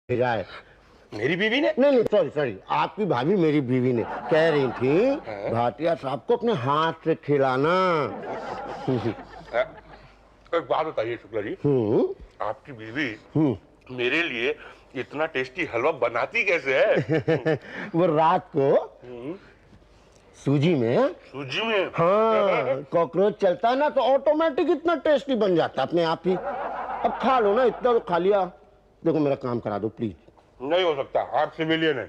भेजा है। मेरी बीवी ने? नहीं, सॉरी सॉरी, आपकी भाभी मेरी बीवी ने कह रही थी भाटिया साहब को अपने हाथ से खिलाना। एक बात बताइए शुक्ला जी, आपकी बीवी मेरे लिए इतना टेस्टी हलवा बनाती कैसे है? वो रात को सूजी में हाँ कॉकरोच चलता है ना तो ऑटोमेटिक इतना टेस्टी बन जाता है अपने आप ही। अब खा लो ना, इतना तो खा लिया। देखो मेरा काम करा दो प्लीज। नहीं हो सकता, आप सिविलियन है।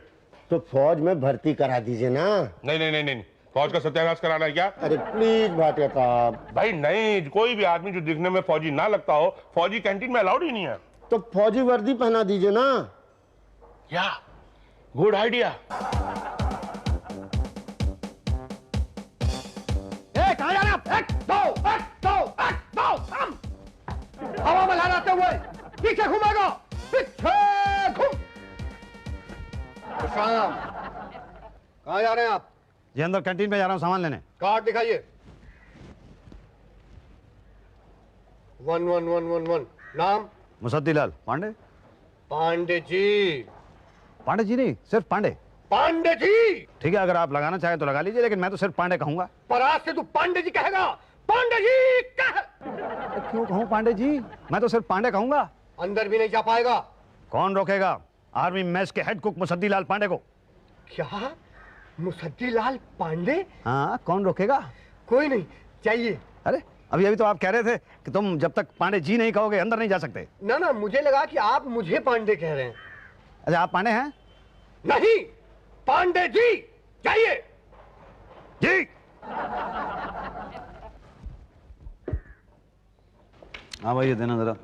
तो फौज में भर्ती करा दीजिए ना। नहीं नहीं नहीं नहीं, फौज का सत्यानाश कराना है क्या? अरे प्लीज भाटिया साहब। भाई नहीं, कोई भी आदमी जो दिखने में फौजी ना लगता हो फौजी कैंटीन में अलाउड ही नहीं है। तो फौजी वर्दी पहना दीजिए ना। या गुड आइडिया। कहाँ जा रहे आप? एक दो हवा में लहराते हुए पीछे घूमेगा, पीछे घूम। शाम कहाँ जा रहे हैं आप? जी अंदर कैंटीन में जा रहा हूँ सामान लेने। कार्ड दिखाइए। 111111 नाम? मुसद्दीलाल पांडे। पांडे जी। पांडे जी नहीं, सिर्फ पांडे। पांडे जी। ठीक है, अगर आप लगाना चाहें तो लगा लीजिए, लेकिन मैं तो सिर्फ पांडे कहूंगा। पर आज से तू पांडे जी कहेगा। पांडे जी कह। क्यों कहूँ पांडे जी? मैं तो सिर्फ पांडे कहूंगा। अंदर भी नहीं जा पाएगा। कौन रोकेगा? आर्मी मेस के हेड कुक मुसद्दीलाल पांडे को। क्या? मुसद्दीलाल पांडे? हाँ, कौन रोकेगा? कोई नहीं, चाहिए। अरे अभी तो आप कह रहे थे कि तुम जब तक पांडे जी नहीं कहोगे अंदर नहीं जा सकते। ना ना, मुझे लगा कि आप मुझे पांडे कह रहे हैं। अच्छा, आप पांडे हैं? नहीं, पांडे जी चाहिए। जी। हाँ भाई, ये देना जरा।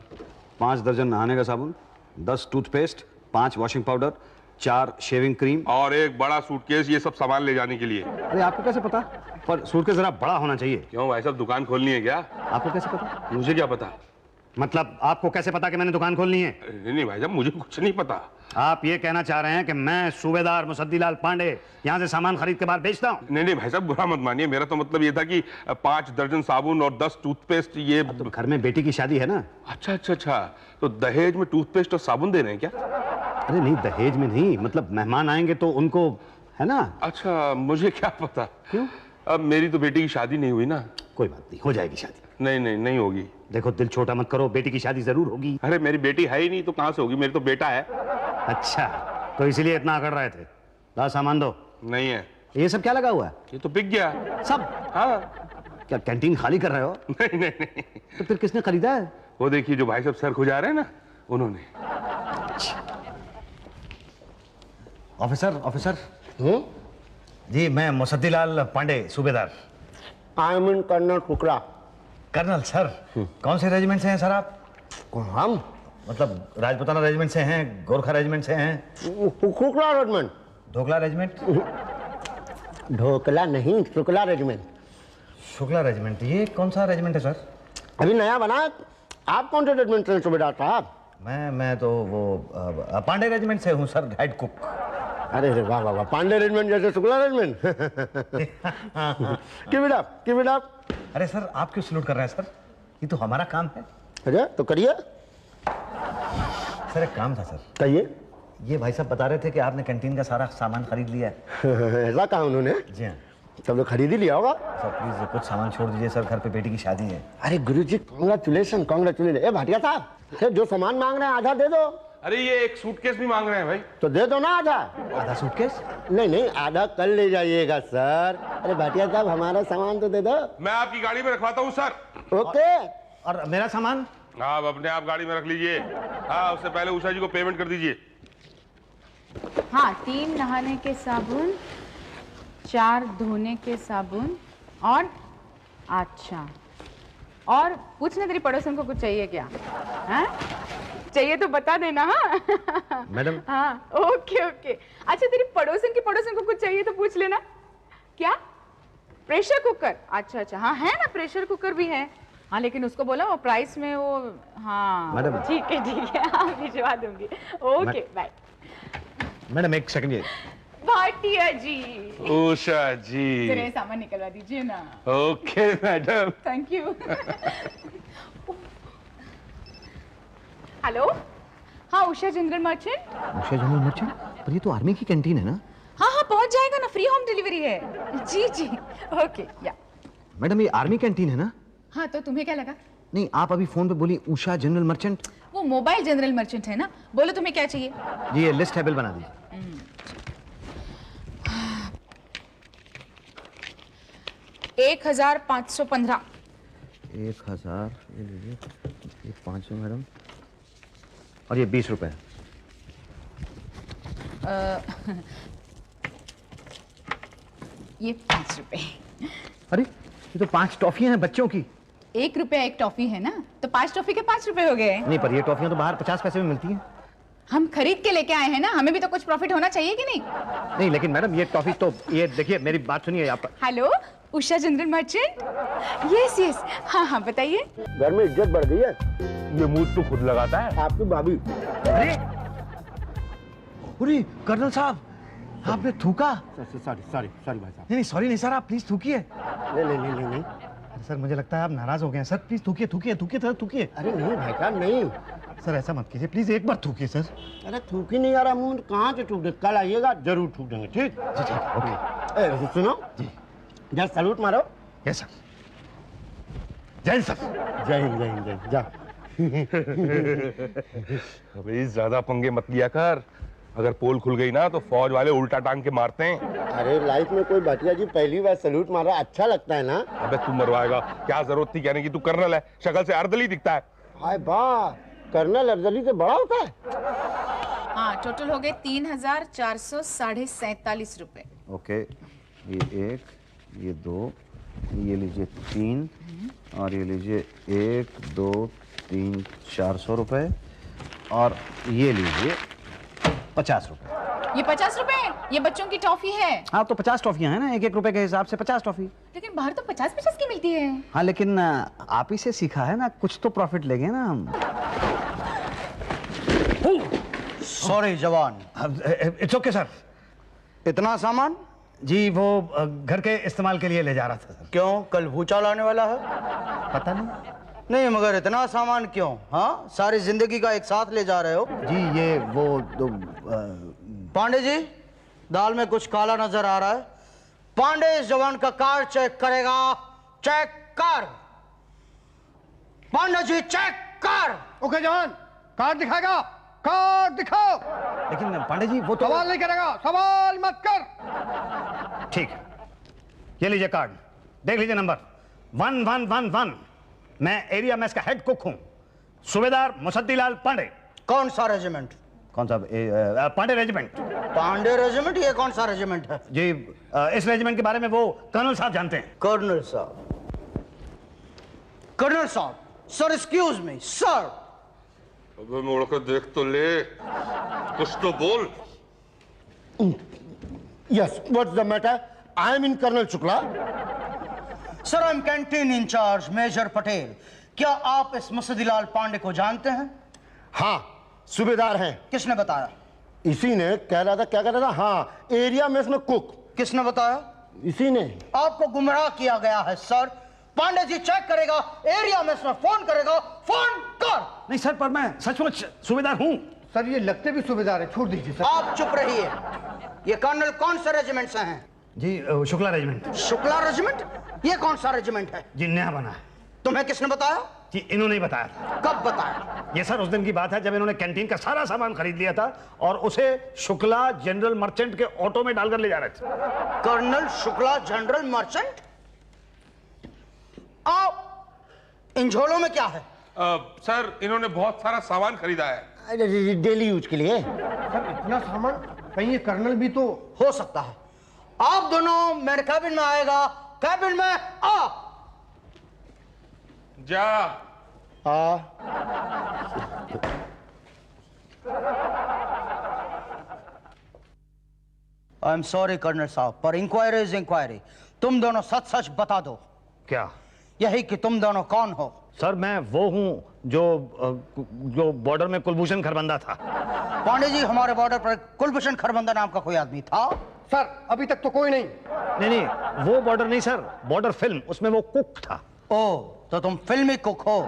5 दर्जन नहाने का साबुन, 10 toothpaste, 5 washing powder, 4 shaving cream और एक बड़ा सूटकेस, ये सब सामान ले जाने के लिए। अरे आपको कैसे पता? पर सूटकेस जरा बड़ा होना चाहिए। क्यों भाई साहब, दुकान खोलनी है क्या? आपको कैसे पता? मुझे क्या पता? मतलब आपको कैसे पता कि मैंने दुकान खोलनी है? नहीं भाई साहब, मुझे कुछ नहीं पता। आप ये कहना चाह रहे हैं कि मैं सूबेदार मुसद्दीलाल पांडे यहाँ से सामान खरीद के बाहर बेचता हूँ? नहीं नहीं भाई साहब, बुरा मत मानिए, मेरा तो मतलब ये था कि 5 दर्जन साबुन और 10 टूथपेस्ट। ये तो घर में बेटी की शादी है ना। अच्छा अच्छा अच्छा, तो दहेज में टूथपेस्ट और साबुन दे रहे हैं क्या? अरे नहीं, दहेज में नहीं, मतलब मेहमान आएंगे तो उनको, है ना। अच्छा, मुझे क्या पता। क्यों? अब मेरी तो बेटी की शादी नहीं हुई ना। कोई बात नहीं, हो जाएगी शादी। नहीं नहीं नहीं होगी। देखो दिल छोटा मत करो, बेटी की शादी जरूर होगी। अरे मेरी बेटी है ही नहीं तो कहाँ से होगी, मेरी तो बेटा है। अच्छा, तो इसीलिए इतना अकड़ रहे थे। ला सामान दो। नहीं है। ये सब क्या लगा हुआ है? ये तो बिक गया सब। हाँ। क्या कैंटीन खाली कर रहे हो? नहीं नहीं नहीं, तो फिर किसने खरीदा है? वो देखिए जो भाई साहब सर खुजा रहे हैं ना, उन्होंने। ऑफिसर ऑफिसर जी, मैं मुसद्दीलाल पांडे, सूबेदार। I mean colonel Shukla. Colonel sir, कौन से रेजिमेंट से हैं सर आप? हम मतलब राजपुताना रेजिमेंट से हैं, गोरखा रेजिमेंट से हैं? शुक्ला रेजिमेंट। ढोकला रेजिमेंट? ढोकला नहीं, शुक्ला रेजिमेंट। शुक्ला रेजिमेंट, ये कौन सा रेजिमेंट है सर? अभी नया बना। आप कौन से रेजिमेंट से सूबेदार साहब? मैं तो वो पांडे रेजिमेंट से हूँ सर, हेड कुक। अरे वाह वाह वाह, पांडे रेजिमेंट जैसे Shukla regiment. Keep it up। अरे सर, आप क्यों सलूट कर रहे हैं सर? ये तो हमारा काम है। अरे तो करिए। सर एक काम था सर। कहिए। ये भाई साहब बता रहे थे कि आपने कैंटीन का सारा सामान खरीद लिया है। ऐसा कहा उन्होंने? जी हाँ। तब तो खरीद ही लिया होगा। सर प्लीज कुछ सामान छोड़ दीजिए सर, घर पे बेटी की शादी है। अरे गुरुजी, कांग्रेचुलेशन कांग्रेचुलेशन। ए भाटिया साहब, जो सामान मांग रहे हैं आधा दे दो। अरे ये एक सूटकेस भी मांग रहे हैं भाई। तो दे दो ना आधा। आधा सूटकेस? नहीं, आधा कल ले जाइएगा सर। अरे भाटिया साहब, हमारा सामान तो दे दो। मैं आपकी गाड़ी में रखवाता हूँ सर। ओके। और मेरा सामान? आप अपने आप गाड़ी में रख लीजिए। हाँ, उससे पहले उषा जी को पेमेंट कर दीजिए। हाँ, 3 नहाने के साबुन, 4 धोने के साबुन और अच्छा, और पूछना तेरी पड़ोसन को कुछ चाहिए क्या? हाँ? चाहिए तो बता देना। हाँ मैडम। हाँ ओके ओके। अच्छा, तेरी पड़ोसन को कुछ चाहिए तो पूछ लेना। क्या? Pressure cooker? अच्छा अच्छा, हाँ है ना, प्रेशर कुकर भी है। हाँ लेकिन उसको बोला वो प्राइस में वो, हाँ मैडम। ठीक है, हाँ भिजवा दूंगी। Okay bye. मैडम एक सेकंड, ये भाटिया जी। उषा जी, जरा सामान निकलवा दीजिए ना। Okay madam. Thank you. Hello हाँ Usha general merchant. Usha general merchant? पर ये तो आर्मी की कैंटीन है ना? हाँ हाँ पहुंच जाएगा ना, फ्री होम डिलीवरी है। जी जी ओके या। मैडम ये आर्मी कैंटीन है ना? हाँ तो तुम्हें क्या लगा? नहीं, आप अभी फोन पे बोली उषा जनरल मर्चेंट। वो मोबाइल जनरल मर्चेंट है ना। बोलो तुम्हें क्या चाहिए? जी ये लिस्ट है, बिल बना दीजिए। 1515। 1000 ये लीजिए, ये 500 मैडम, और ये 20 रुपए। ये 5 रुपए। अरे ये तो 5 टॉफियां हैं बच्चों की। 1 रुपया एक टॉफी है ना, तो 5 टॉफी के 5 रुपए हो गए। नहीं, पर ये टॉफियां तो बाहर 50 पैसे में मिलती हैं। हम खरीद के लेके आए हैं ना, हमें भी तो कुछ प्रॉफिट होना चाहिए कि नहीं? नहीं लेकिन मैडम ये टॉफी तो, ये देखिए मेरी बात सुनिए आप। Hello Usha general merchant. Yes yes हाँ हाँ बताइए। घर में इज्जत बढ़ गई है। ये मुंह तो खुद लगाता है। आपकी भाभी। अरे कर्नल साहब, आपने थूका? सॉरी सॉरी सॉरी भाई साहब। नहीं सॉरी नहीं सर, आप प्लीज थूकिए। नहीं नहीं नहीं नहीं। अरे सर मुझे लगता है आप नाराज हो गए हैं सर, प्लीज थूकिए थूकिए थूकिए सर, थूकिए। अरे नहीं भाई साहब नहीं। सर ऐसा मत कीजिए, प्लीज एक बार थूकिए सर। अरे थूक ही नहीं आ रहा मुंह, कहाँ से थूक दे? कल आइएगा जरूर थूक देंगे, ठीक? जी ठीक है, ओके। सुनो जी, जस्ट सैल्यूट मारो। Yes sir. जय हिंद सर। जय हिंद जय हिंद जय हिंद। जा। अबे ज्यादा पंगे मत लिया कर, अगर पोल खुल गई ना तो फौज वाले उल्टा टांग के मारते हैं। अरे लाइफ में कोई भाटिया जी पहली बार सैल्यूट मारा, अच्छा लगता है ना? अबे तू मरवाएगा, क्या जरूरत थी कहने की? तू कर्नल है, शक्ल से अर्दली दिखता है। हाय वाह, कर्नल अर्दली से बड़ा होता है। हाँ टोटल हो गए 3447 रुपए। ओके, ये 1, ये 2, ये लीजिए 3, और ये लीजिए 1, 2, 3, 400 रुपए, और ये लीजिए 50 रुपए। ये 50 रुपए, ये बच्चों की टॉफी है। हाँ तो 50 टॉफियां हैं ना, 1-1 रुपए के हिसाब से 50 टॉफी। लेकिन बाहर तो 50-50 की मिलती है। हाँ लेकिन आप ही से सीखा है ना, कुछ तो प्रॉफिट लेंगे ना हम। सॉरी जवान। It's okay sir. इतना सामान? जी वो घर के इस्तेमाल के लिए ले जा रहा था सर। क्यों, कल भूचाल आने वाला है? पता नहीं। नहीं मगर इतना सामान क्यों? हाँ, सारी जिंदगी का एक साथ ले जा रहे हो। जी ये वो तो, पांडे जी, दाल में कुछ काला नजर आ रहा है। पांडे इस जवान का कार्ड चेक करेगा। चेक कर पांडे जी, चेक कर। ओके जवान, कार्ड दिखाएगा, कार्ड दिखाओ। लेकिन पांडे जी वो तो सवाल नहीं करेगा, सवाल मत कर। ठीक है, ये लीजिए कार्ड, देख लीजिए नंबर 1111। मैं एरिया में इसका हेड कुक हूं, सूबेदार मुसद्दीलाल पांडे। कौन सा रेजिमेंट? कौन सा? पांडे रेजिमेंट। पांडे रेजिमेंट? ये कौन सा रेजिमेंट है? जी इस रेजिमेंट के बारे में वो कर्नल साहब जानते हैं। कर्नल साहब, कर्नल साहब, सर एक्सक्यूज मी सर। अबे मुड़कर देख तो ले, कुछ तो बोल। Yes, what's the matter? I am in colonel Shukla. Sir I am canteen incharge major Patel. क्या आप इस मुसद्दीलाल पांडे को जानते हैं? हाँ, सूबेदार हैं। किसने बताया? इसी ने कह रहा था, क्या कह रहा था? हाँ, एरिया में इसमें कुक। किसने बताया? इसी ने। आपको गुमराह किया गया है सर। पांडे जी चेक करेगा, एरिया में इसमें फोन करेगा। फोन कर। नहीं सर, पर मैं सचमुच सूबेदार हूं। सर ये लगते भी सूबेदार है, छोड़ दीजिए सर। आप चुप रहिए। ये कर्नल कौन से रेजिमेंट से हैं? जी शुक्ला रेजिमेंट। शुक्ला रेजिमेंट? ये कौन सा रेजिमेंट है? जी नया बना है। तुम्हें किसने बताया? जी इन्होंने ही बताया था। कब बताया? ये सर उस दिन की बात है जब इन्होंने कैंटीन का सारा सामान खरीद लिया था और उसे शुक्ला जनरल मर्चेंट के ऑटो में डालकर ले जा रहे थे। Colonel Shukla general merchant? आप इन झोलों में क्या है? सर इन्होंने बहुत सारा सामान खरीदा है। डेली यूज के लिए। सर इतना सामान, कहीं ये कर्नल भी तो हो सकता है। आप दोनों मेरे कैबिन में आएगा। कैबिन में आ। जा। आई एम सॉरी कर्नल साहब, पर इंक्वायरी इज इंक्वायरी। तुम दोनों सच सच बता दो। क्या? यही कि तुम दोनों कौन हो? सर मैं वो हूं जो बॉर्डर में कुलभूषण खरबंदा था। पांडे जी, हमारे बॉर्डर पर कुलभूषण खरबंदा नाम का कोई आदमी था? सर अभी तक तो कोई नहीं। नहीं, वो बॉर्डर नहीं सर, बॉर्डर फिल्म, उसमें वो कुक था। ओ, तो तुम फिल्मी कुक हो?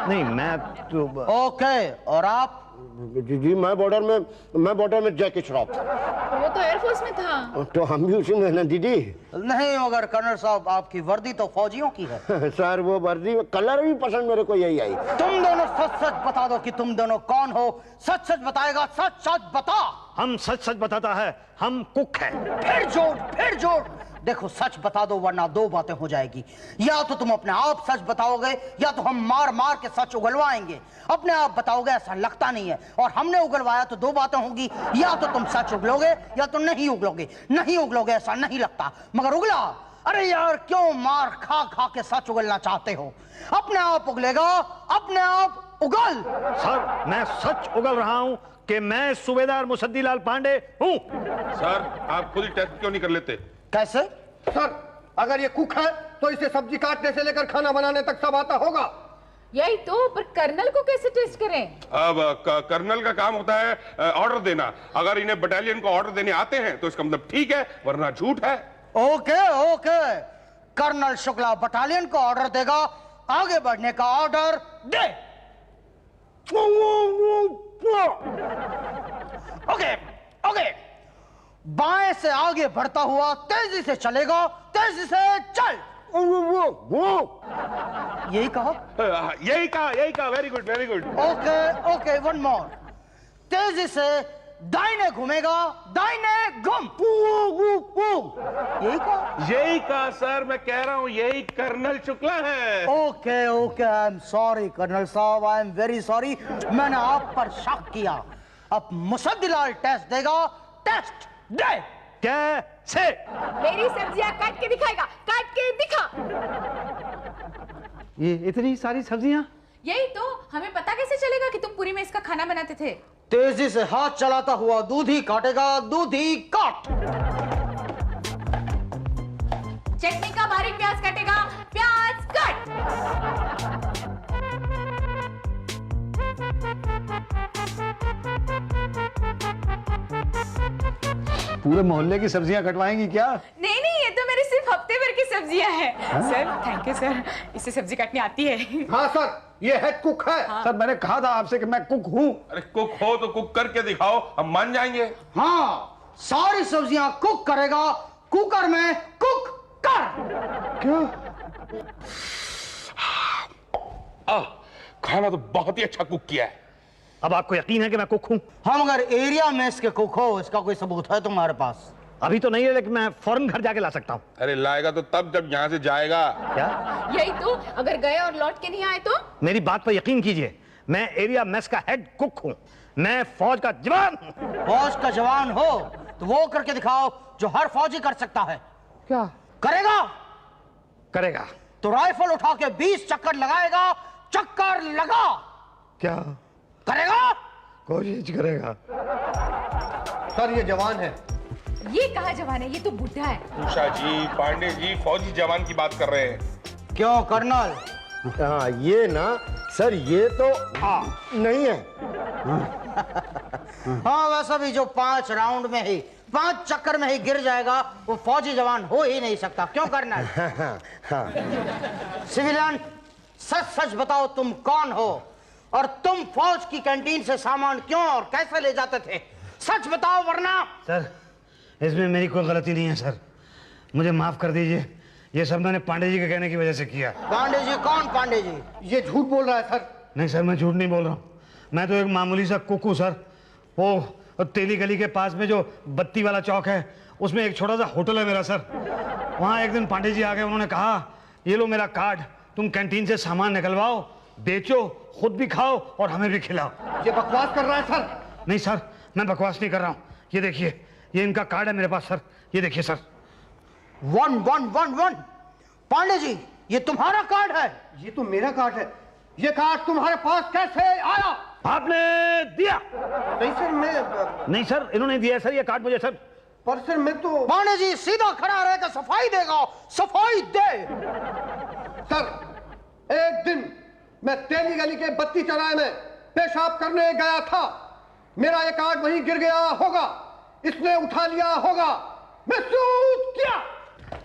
नहीं, मैं तो ओके, और आप? जी मैं बॉर्डर में जैकी श्रॉफ। वो तो एयरफोर्स में था। तो हम भी उसी में ना दीदी। नहीं मगर कर्नल साहब आपकी वर्दी तो फौजियों की है। सर वो वर्दी कलर भी पसंद मेरे को यही आई। तुम दोनों सच सच बता दो कि तुम दोनों कौन हो। सच सच बताएगा, सच सच बता। हम सच सच बताता है, हम कुक हैं। फिर जोड़। देखो सच बता दो वरना दो बातें हो जाएगी। या तो तुम अपने आप सच बताओगे या तो हम मार मार के सच उगलवाएंगे। अपने आप बताओगे ऐसा लगता नहीं है, और हमने उगलवाया तो दो बातें होंगी। या तो तुम सच उगलोगे या तो नहीं उगलोगे ऐसा नहीं लगता, मगर उगला। अरे यार क्यों मार खा खा के सच उगलना चाहते हो? अपने आप उगलेगा, अपने आप उगल। सर मैं सच उगल रहा हूं कि मैं सूबेदार मुसद्दीलाल पांडे हूं। सर आप खुद ही टेस्ट क्यों नहीं कर लेते? कैसे? सर अगर ये कुक है तो इसे सब्जी काटने से लेकर खाना बनाने तक सब आता होगा। यही तो, पर कर्नल को कैसे टेस्ट करें? अब कर्नल का काम होता है ऑर्डर देना। अगर इन्हें बटालियन को ऑर्डर देने आते हैं तो इसका मतलब ठीक है, वरना झूठ है। ओके। कर्नल शुक्ला बटालियन को ऑर्डर देगा, आगे बढ़ने का ऑर्डर दे। ओके। बाएं से आगे बढ़ता हुआ तेजी से चलेगा, तेजी से चल। यही कहा। Very good. Okay one more. तेजी से दाहिने घूमेगा, दाहिने घूम। यही कहा सर, मैं कह रहा हूं यही कर्नल शुक्ला है। Okay I am sorry colonel साहब, आई एम वेरी सॉरी। मैंने आप पर शक किया। अब मुसद्दीलाल टेस्ट देगा, टेस्ट दे। कैसे? मेरी सब्जियां काट के दिखाएगा, काट के दिखा। ये इतनी सारी सब्जियां? यही तो, हमें पता कैसे चलेगा कि तुम पूरी में इसका खाना बनाते थे? तेजी से हाथ चलाता हुआ दूधी काटेगा, दूधी काट। चटनी का बारीक प्याज काटेगा, प्याज काट। पूरे मोहल्ले की सब्जियां कटवाएंगी क्या? नहीं, ये तो मेरी सिर्फ हफ्ते भर की सब्जियां हैं। सर थैंक यू सर, इसे सब्जी काटनी आती है। हाँ सर, ये हेड कुक है। सर मैंने कहा था आपसे कि मैं कुक हूं। अरे कुक हो तो कुक करके दिखाओ, हम मान जाएंगे। हाँ, सारी सब्जियां कुक करेगा, कुकर में कुक कर। क्यों? खाना तो बहुत ही अच्छा कुक किया है। अब आपको यकीन है कि मैं कुक हूं? हम अगर एरिया में इसके कुक हो, इसका कोई सबूत है तुम्हारे पास? अभी तो नहीं है, लेकिन मैं फौरन घर जाके ला सकता हूं। अरे लाएगा तो तब जब यहाँ से जाएगा। क्या? यही तो, अगर गए और लौट के नहीं आए तो? मेरी बात पर यकीन कीजिए, मैं एरिया मेस का हेड कुक हूं। मैं फौज का जवान हूं। फौज का जवान हो तो वो करके दिखाओ जो हर फौजी कर सकता है। क्या करेगा? तो राइफल उठा के 20 चक्कर लगाएगा। चक्कर लगा। क्या करेगा? कोशिश करेगा। सर ये जवान है। ये कहा जवान है, ये तो बुढ़ा है। उषा जी, पांडे जी फौजी जवान की बात कर रहे हैं। क्यों कर्नल? हाँ ये ना सर, ये तो नहीं है। हाँ वैसा भी जो 5 राउंड में ही, 5 चक्कर में ही गिर जाएगा, वो फौजी जवान हो ही नहीं सकता। क्यों कर्नल? सिविलियन सच सच बताओ तुम कौन हो, और तुम फौज की कैंटीन से सामान क्यों और कैसे ले जाते थे? सच बताओ वरना। सर इसमें मेरी कोई गलती नहीं है सर, मुझे माफ कर दीजिए। ये सब मैंने पांडे जी के कहने की वजह से किया। पांडे जी? कौन पांडे जी? ये झूठ बोल रहा है सर। नहीं सर, मैं झूठ नहीं बोल रहा हूँ। मैं तो एक मामूली सा कुक हूँ सर। वो तेली गली के पास में जो बत्ती वाला चौक है, उसमें एक छोटा सा होटल है मेरा सर। वहाँ एक दिन पांडे जी आ गए, उन्होंने कहा ये लो मेरा कार्ड, तुम कैंटीन से सामान निकलवाओ, बेचो, खुद भी खाओ और हमें भी खिलाओ। ये बकवास कर रहा है सर। नहीं सर, मैं बकवास नहीं कर रहा हूँ। ये देखिए, ये इनका कार्ड है मेरे पास सर, ये देखिए सर। 1 पांडे जी ये तुम्हारा कार्ड है? ये तो मेरा कार्ड है। ये कार्ड तुम्हारे पास कैसे आया? आपने दिया? नहीं सर, मैं नहीं सर, इन्होंने दिया सर ये कार्ड मुझे सर। पर सर मैं तो। पांडे जी सीधा खड़ा रहकर सफाई देगा, सफाई दे। सर एक दिन मैं तेली गली के बत्ती चौराहे में पेशाब करने गया था। मेरा ये कार्ड वहीं गिर गया होगा, इसने उठा लिया होगा, महसूस किया।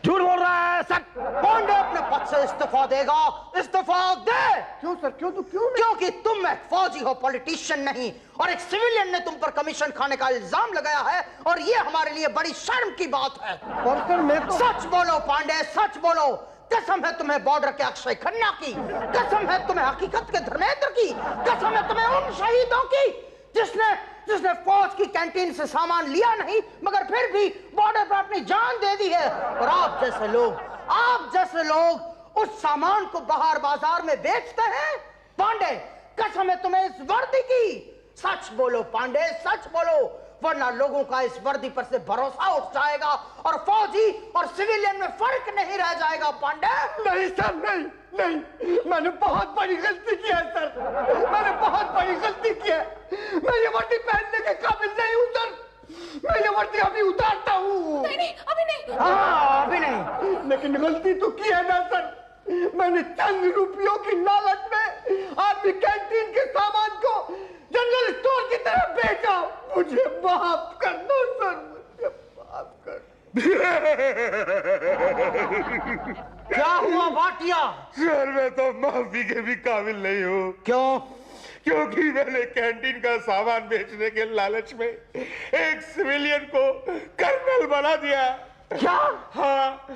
झूठ बोल रहा है सच। पांडे अपने पद से इस्तीफा देगा। इस्तीफा दे। क्यों सर, क्यों? तो क्यों नहीं? क्योंकि तुम एक फौजी हो, पॉलिटिशियन नहीं, और एक सिविलियन ने तुम पर कमीशन खाने का इल्जाम लगाया है, और ये हमारे लिए बड़ी शर्म की बात है। और सर मैं तो सच बोलो पांडे, सच बोलो। कसम है तुम्हें बॉर्डर के अक्षय खन्ना की, कसम है तुम्हें हकीकत के धर्मेंद्र की, कसम है तुम्हें उन शहीदों की जिसने फौज की कैंटीन से सामान लिया नहीं मगर फिर भी बॉर्डर पर अपनी जान दे दी है। और आप जैसे लोग उस सामान को बाहर बाजार में बेचते हैं। पांडे कसम है तुम्हें इस वर्दी की। सच बोलो पांडे, सच बोलो, वरना लोगों का इस वर्दी पर से भरोसा उठ जाएगा और फौजी और सिविलियन में फर्क नहीं रह जाएगा। पांडे नहीं सर, नहीं नहीं, मैंने बहुत बड़ी गलती की है सर, मैंने बहुत बड़ी गलती की है। मैं ये वर्दी पहनने के काबिल नहीं हूँ सर। मैं ये वर्दी अभी उतारता हूँ। नहीं, अभी नहीं। हाँ, अभी नहीं। लेकिन गलती तो की है ना सर। मैंने चंद रुपयों की लालच में आपकी कैंटीन के सामान को जनरल स्टोर की तरफ बेचा। मुझे माफ कर दो सर, मुझे माफ कर दो। क्या हुआ भाटिया? सर मैं तो माफी के भी काबिल नहीं हूँ। क्यों? क्योंकि मैंने कैंटीन का सामान बेचने के लालच में एक सिविलियन को कर्नल बना दिया। क्या? हाँ।